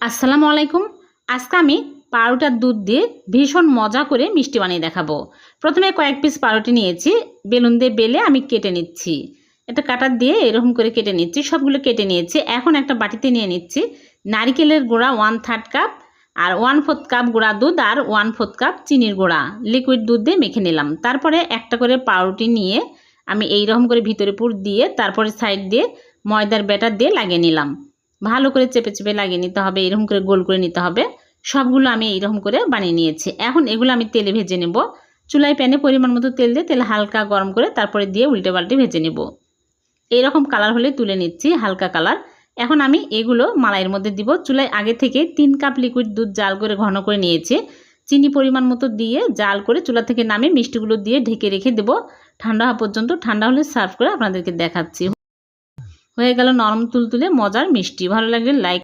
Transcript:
আসসালামু আলাইকুম। আজকে আমি পাউরুটার দুধ দিয়ে ভীষণ মজা করে মিষ্টি বানিয়ে দেখাবো। প্রথমে কয়েক পিস পাউরুটি নিয়েছি, বেলুন দিয়ে বেলে আমি কেটে নিচ্ছি। একটা কাটার দিয়ে এরকম করে কেটে নিচ্ছি, সবগুলো কেটে নিয়েছি। এখন একটা বাটিতে নিয়ে নিচ্ছি নারিকেলের গুঁড়া 1/3 কাপ, আর 1/4 কাপ গুঁড়া দুধ, আর 1/4 কাপ চিনির গুঁড়া লিকুইড দুধ দিয়ে মেখে নিলাম। তারপরে একটা করে পাউরুটি নিয়ে আমি এইরকম করে ভিতরে পুর দিয়ে তারপরে সাইড দিয়ে ময়দার ব্যাটার দিয়ে লাগিয়ে নিলাম। ভালো করে চেপে চেপে লাগিয়ে নিতে হবে, এরকম করে গোল করে নিতে হবে। সবগুলো আমি এইরকম করে বানিয়ে নিয়েছি। এখন এগুলো আমি তেলে ভেজে নেব। চুলায় প্যানে পরিমাণ মতো তেল দিয়ে তেল হালকা গরম করে তারপরে দিয়ে উল্টে পাল্টে ভেজে নেব। এইরকম কালার হলে তুলে নিচ্ছি, হালকা কালার। এখন আমি এগুলো মালাইয়ের মধ্যে দিব। চুলায় আগে থেকে 3 কাপ লিকুইড দুধ জাল করে ঘন করে নিয়েছি। চিনি পরিমাণ মতো দিয়ে জাল করে চুলা থেকে নামিয়ে মিষ্টিগুলো দিয়ে ঢেকে রেখে দেব ঠান্ডা হওয়া পর্যন্ত। ঠান্ডা হলে সার্ভ করে আপনাদেরকে দেখাচ্ছি। হয়ে গেল নরম তুলতুলে মজার মিষ্টি। ভালো লাগলে লাইক